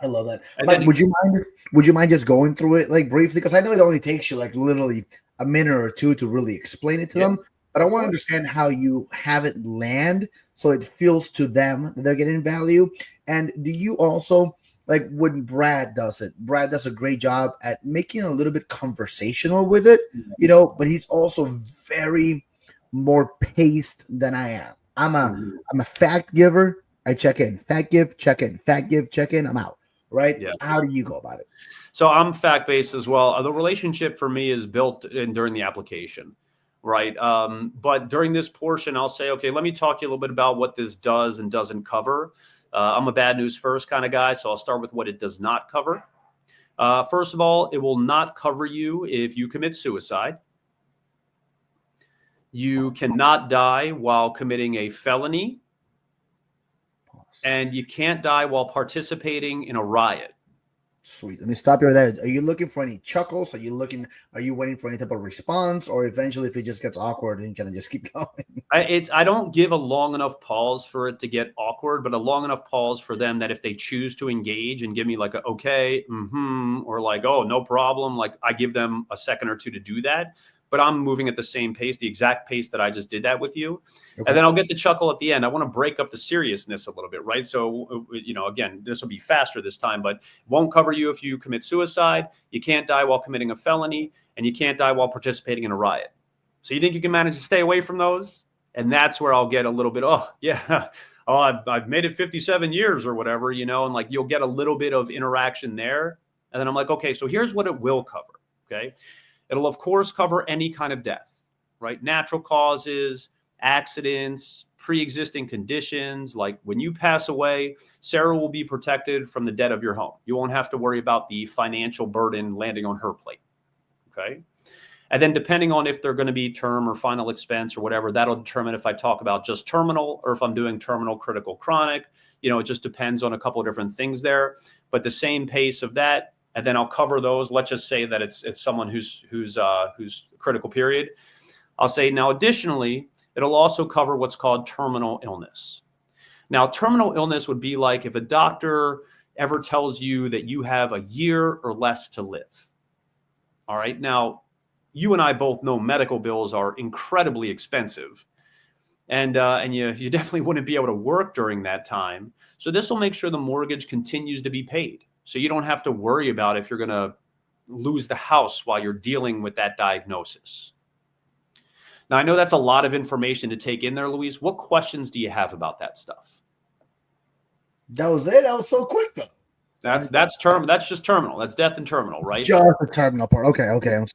I love that. And Mike, then, would you mind just going through it like briefly? Because I know it only takes you like literally a minute or two to really explain it to Yeah, them. But I of want to course. understand how you have it land so it feels to them that they're getting value. And do you also like when Brad does it? Brad does a great job at making it a little bit conversational with it, but he's also very more paced than I am. Mhm. I'm a fact giver. I check in, fact give, check in, fact give, check in. I'm out. Right? Yeah. How do you go about it? So I'm fact based as well. The relationship for me is built in during the application, right? But during this portion, I'll say, okay, let me talk to you a little bit about what this does and doesn't cover. I'm a bad news first kind of guy, so I'll start with what it does not cover. First of all, it will not cover you if you commit suicide. You cannot die while committing a felony, and you can't die while participating in a riot. Sweet. Let me stop you there. Are you looking for any chuckles? Are you waiting for any type of response? Or eventually if it just gets awkward, then you kind of just keep going? I don't give a long enough pause for it to get awkward, but a long enough pause for them that if they choose to engage and give me like a okay, or like, oh, no problem, like I give them a second or two to do that. But I'm moving at the same pace, the exact pace that I just did that with you. Okay. And then I'll get the chuckle at the end. I want to break up the seriousness a little bit, right? So, again, this will be faster this time, but it won't cover you if you commit suicide. You can't die while committing a felony, and you can't die while participating in a riot. So you think you can manage to stay away from those? And that's where I'll get a little bit, oh, yeah, oh, I've made it 57 years or whatever, and like you'll get a little bit of interaction there. And then I'm like, okay, so here's what it will cover, okay? It'll, of course, cover any kind of death, right? Natural causes, accidents, pre-existing conditions. Like when you pass away, Sarah will be protected from the debt of your home. You won't have to worry about the financial burden landing on her plate, okay? And then depending on if they're going to be term or final expense or whatever, that'll determine if I talk about just terminal or if I'm doing terminal, critical, chronic. It just depends on a couple of different things there. But the same pace of that, and then I'll cover those. Let's just say that it's someone who's critical period. I'll say now, additionally, it'll also cover what's called terminal illness. Now, terminal illness would be like if a doctor ever tells you that you have a year or less to live. All right. Now, you and I both know medical bills are incredibly expensive. And you definitely wouldn't be able to work during that time. So this will make sure the mortgage continues to be paid. So you don't have to worry about if you're going to lose the house while you're dealing with that diagnosis. Now, I know that's a lot of information to take in there, Luis. What questions do you have about that stuff? That was it. That was so quick, though. That's just terminal. That's death and terminal, right? Just the terminal part. Okay. I'm sorry.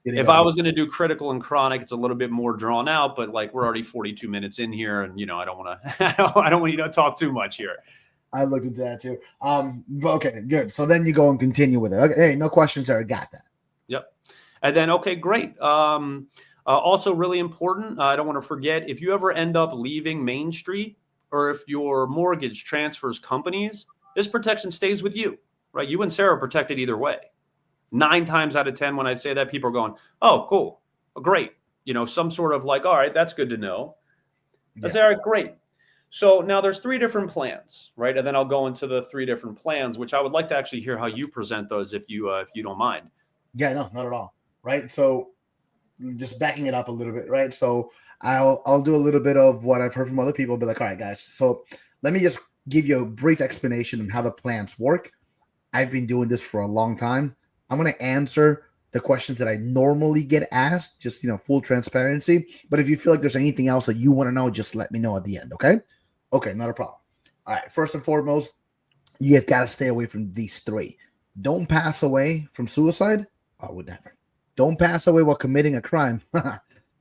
If I was going to do critical and chronic, it's a little bit more drawn out, but like we're already 42 minutes in here, and I don't want to. I don't want you to talk too much here. I looked into that too. Okay, good. So then you go and continue with it. Okay, hey, no questions there. Got that. Yep. And then, okay, great. Also really important, I don't want to forget, if you ever end up leaving Main Street or if your mortgage transfers companies, this protection stays with you, right? You and Sarah are protected either way. 9 times out of 10, when I say that, people are going, oh, cool. Oh, great. Some sort of like, all right, that's good to know. I say, all right, great. So now there's 3 different plans, right? And then I'll go into the 3 different plans, which I would like to actually hear how you present those if you don't mind. Yeah, no, not at all. Right. So just backing it up a little bit, right? So I'll do a little bit of what I've heard from other people, be like, all right, guys. So let me just give you a brief explanation on how the plans work. I've been doing this for a long time. I'm going to answer the questions that I normally get asked, just, full transparency. But if you feel like there's anything else that you want to know, just let me know at the end. Okay. Okay. Not a problem. All right. First and foremost, you've got to stay away from these 3. Don't pass away from suicide. I would never. Don't pass away while committing a crime.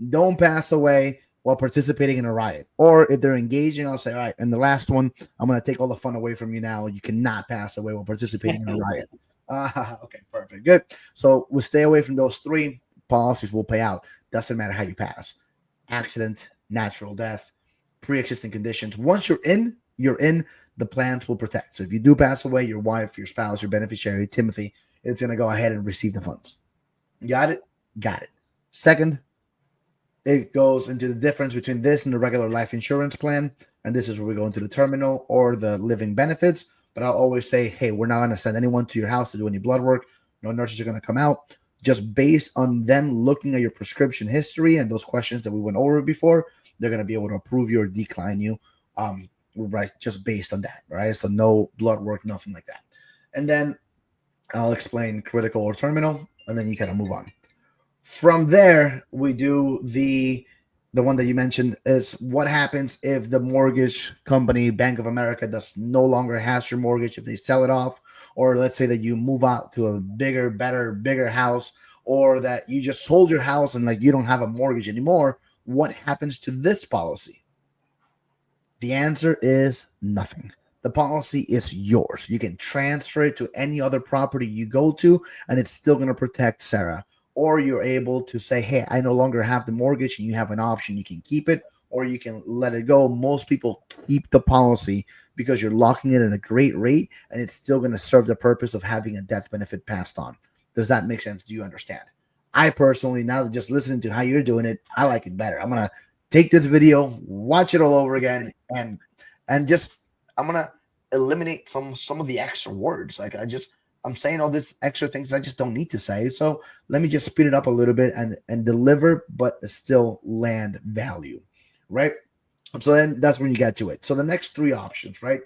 Don't pass away while participating in a riot. Or if they're engaging, I'll say, all right, and the last one, I'm going to take all the fun away from you now. You cannot pass away while participating in a riot. Okay, perfect. Good. So we'll stay away from those 3 policies will pay out. Doesn't matter how you pass. Accident, natural death, pre-existing conditions. Once you're in, you're in, the plans will protect. So if you do pass away, your wife, your spouse, your beneficiary, Timothy, it's going to go ahead and receive the funds. Got it? Got it. Second, it goes into the difference between this and the regular life insurance plan. And this is where we go into the terminal or the living benefits. But I'll always say, hey, we're not going to send anyone to your house to do any blood work. No nurses are going to come out. Just based on them looking at your prescription history and those questions that we went over before, they're going to be able to approve you or decline you, right? Just based on that, right? So no blood work, nothing like that. And then I'll explain critical or terminal, and then you kind of move on. From there, we do the one that you mentioned is what happens if the mortgage company, Bank of America, does no longer has your mortgage, if they sell it off, or let's say that you move out to a bigger, better, bigger house, or that you just sold your house and like you don't have a mortgage anymore. What happens to this policy? The answer is nothing. The policy is yours. You can transfer it to any other property you go to, and it's still going to protect Sarah. Or you're able to say, hey, I no longer have the mortgage, and you have an option. You can keep it or you can let it go. Most people keep the policy because you're locking it at a great rate, and it's still going to serve the purpose of having a death benefit passed on. Does that make sense? Do you understand? I personally, now that just listening to how you're doing it, I like it better. I'm going to take this video, watch it all over again, and just I'm going to eliminate some of the extra words. Like I'm saying all this extra things I just don't need to say. So let me just speed it up a little bit and deliver, but still land value, right? So then that's when you get to it. So the next three options, right?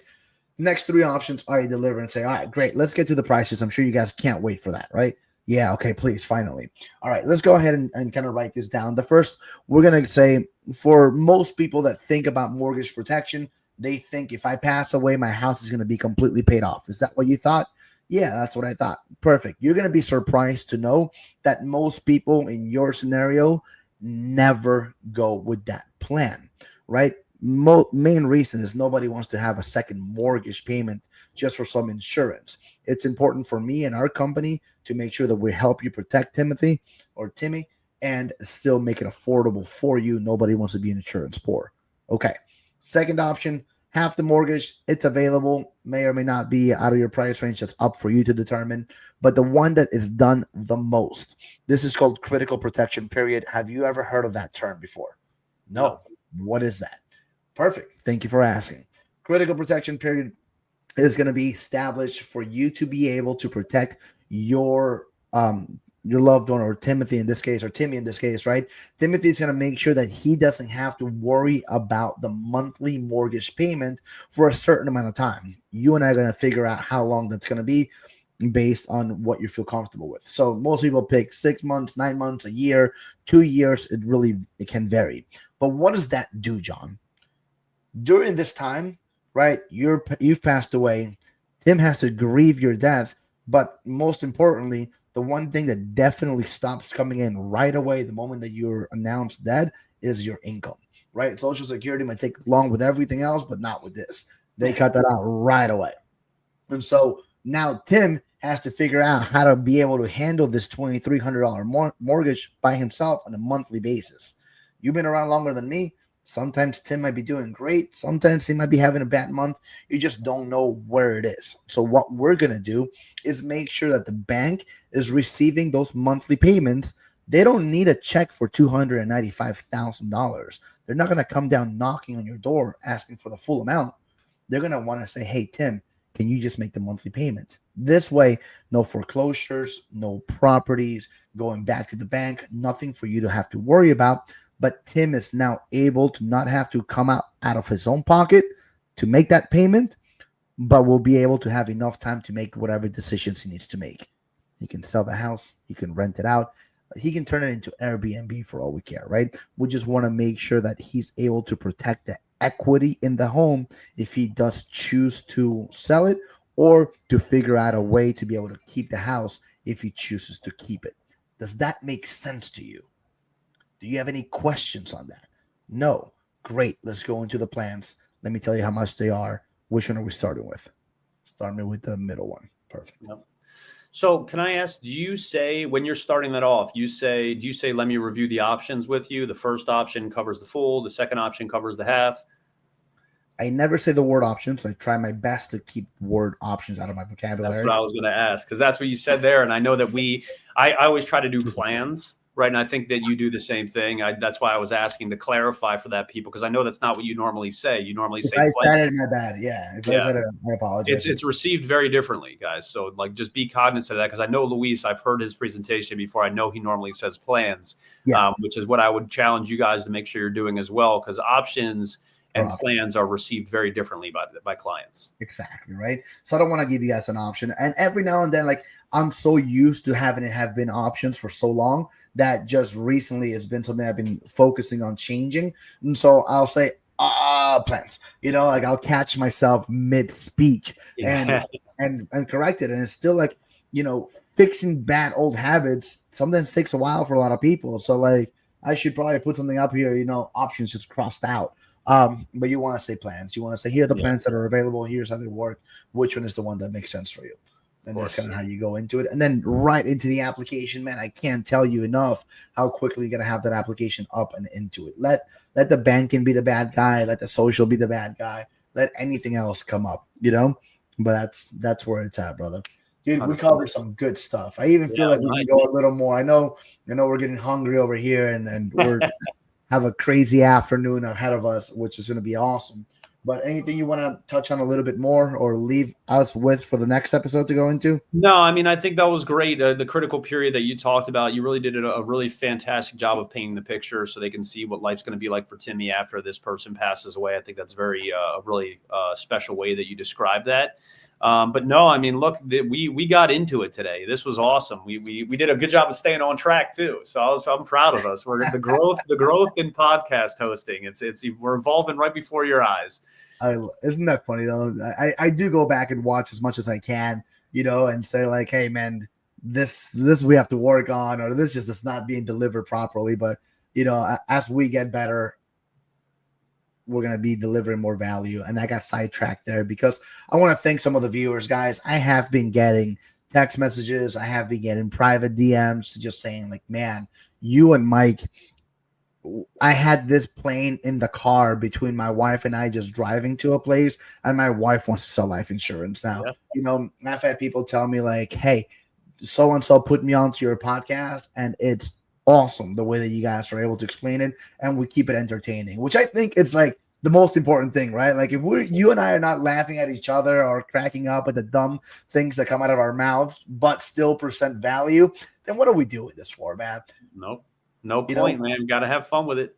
Next three options are you deliver and say, all right, great. Let's get to the prices. I'm sure you guys can't wait for that, right? Yeah. Okay. Please. Finally. All right. Let's go ahead and kind of write this down. The first, we're going to say for most people that think about mortgage protection, they think if I pass away, my house is going to be completely paid off. Is that what you thought? Yeah, that's what I thought. Perfect. You're going to be surprised to know that most people in your scenario never go with that plan, right? Main reason is nobody wants to have a second mortgage payment just for some insurance. It's important for me and our company to make sure that we help you protect Timothy or Timmy and still make it affordable for you. Nobody wants to be insurance poor. Okay. Second option, half the mortgage, it's available, may or may not be out of your price range. That's up for you to determine. But the one that is done the most, this is called critical protection period. Have you ever heard of that term before? No. What is that? Perfect. Thank you for asking. Critical protection period is going to be established for you to be able to protect your loved one, or Timothy in this case, or Timmy in this case, right? Timothy is going to make sure that he doesn't have to worry about the monthly mortgage payment for a certain amount of time. You and I are going to figure out how long that's going to be based on what you feel comfortable with. So most people pick 6 months, 9 months, a year, 2 years. It can vary. But what does that do, John? During this time, right, you've passed away. Tim has to grieve your death, but most importantly, the one thing that definitely stops coming in right away the moment that you're announced dead is your income, right? Social Security might take long with everything else, but not with this. They cut that out right away. And so now Tim has to figure out how to be able to handle this $2,300 mortgage by himself on a monthly basis. You've been around longer than me. Sometimes Tim might be doing great. Sometimes he might be having a bad month. You just don't know where it is. So what we're going to do is make sure that the bank is receiving those monthly payments. They don't need a check for $295,000. They're not going to come down knocking on your door asking for the full amount. They're going to want to say, hey, Tim, can you just make the monthly payment? This way, no foreclosures, no properties going back to the bank, nothing for you to have to worry about. But Tim is now able to not have to come out of his own pocket to make that payment, but will be able to have enough time to make whatever decisions he needs to make. He can sell the house. He can rent it out. He can turn it into Airbnb for all we care, right? We just want to make sure that he's able to protect the equity in the home if he does choose to sell it, or to figure out a way to be able to keep the house if he chooses to keep it. Does that make sense to you? Do you have any questions on that? No. Great. Let's go into the plans. Let me tell you how much they are. Which one are we starting with? Starting with the middle one. Perfect. Yep. So can I ask, do you say when you're starting that off, do you say, let me review the options with you? The first option covers the full. The second option covers the half. I never say the word options. I try my best to keep word options out of my vocabulary. That's what I was going to ask, because that's what you said there. And I know that I always try to do plans, right? And I think that you do the same thing. That's why I was asking to clarify for that people, because I know that's not what you normally say. You normally say I plan. said it, my bad. Yeah. If I said it, I apologize. It's received very differently, guys. So like, just be cognizant of that, because I know Luis, I've heard his presentation before. I know he normally says plans, which is what I would challenge you guys to make sure you're doing as well, because options and plans are received very differently by clients. Exactly, right? So I don't want to give you guys an option. And every now and then, like, I'm so used to having it have been options for so long that just recently it's been something I've been focusing on changing. And so I'll say plans, like I'll catch myself mid-speech and correct it. And it's still like, fixing bad old habits sometimes takes a while for a lot of people. So like I should probably put something up here, options just crossed out. But you want to say plans. You want to say, here are the plans that are available. Here's how they work. Which one is the one that makes sense for you? And that's kind of how you go into it. And then right into the application, man, I can't tell you enough how quickly you're going to have that application up and into it. Let the banking be the bad guy. Let the social be the bad guy. Let anything else come up, But that's where it's at, brother. Dude, we covered some good stuff. I even feel like we can go a little more. I know we're getting hungry over here and we're have a crazy afternoon ahead of us, which is going to be awesome. But anything you want to touch on a little bit more or leave us with for the next episode to go into? No, I mean, I think that was great. The critical period that you talked about, you really did a really fantastic job of painting the picture so they can see what life's going to be like for Timmy after this person passes away. I think that's very really special way that you described that. But no, I mean, look, we got into it today. This was awesome. We did a good job of staying on track too. So I'm proud of us. We're the growth in podcast hosting. We're evolving right before your eyes. Isn't that funny though? I do go back and watch as much as I can, and say like, hey man, this we have to work on, or this just is not being delivered properly. But as we get better, we're going to be delivering more value. And I got sidetracked there because I want to thank some of the viewers, guys. I have been getting text messages. I have been getting private DMs just saying like, man, you and Mike, I had this plane in the car between my wife and I just driving to a place, and my wife wants to sell life insurance now. I've had people tell me like, hey, so-and-so put me onto your podcast, and it's awesome the way that you guys are able to explain it, and we keep it entertaining, which I think is like the most important thing, right? Like if you and I are not laughing at each other or cracking up at the dumb things that come out of our mouths, but still present value, then what are we doing this for, man? Nope. No point, man. Got to have fun with it.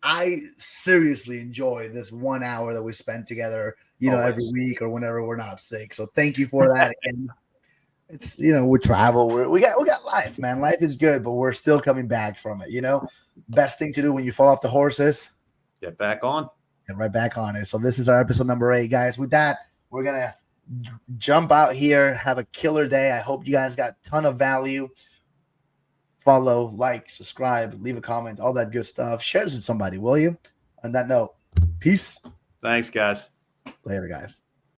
I seriously enjoy this 1 hour that we spend together, every week or whenever we're not sick. So thank you for that. And it's, we travel. We got life, man. Life is good, but we're still coming back from it. Best thing to do when you fall off the horse is get back on. Get right back on it. So this is our episode number 8, guys. With that, we're going to jump out here, have a killer day. I hope you guys got a ton of value. Follow, like, subscribe, leave a comment, all that good stuff. Share this with somebody, will you? On that note, peace. Thanks, guys. Later, guys.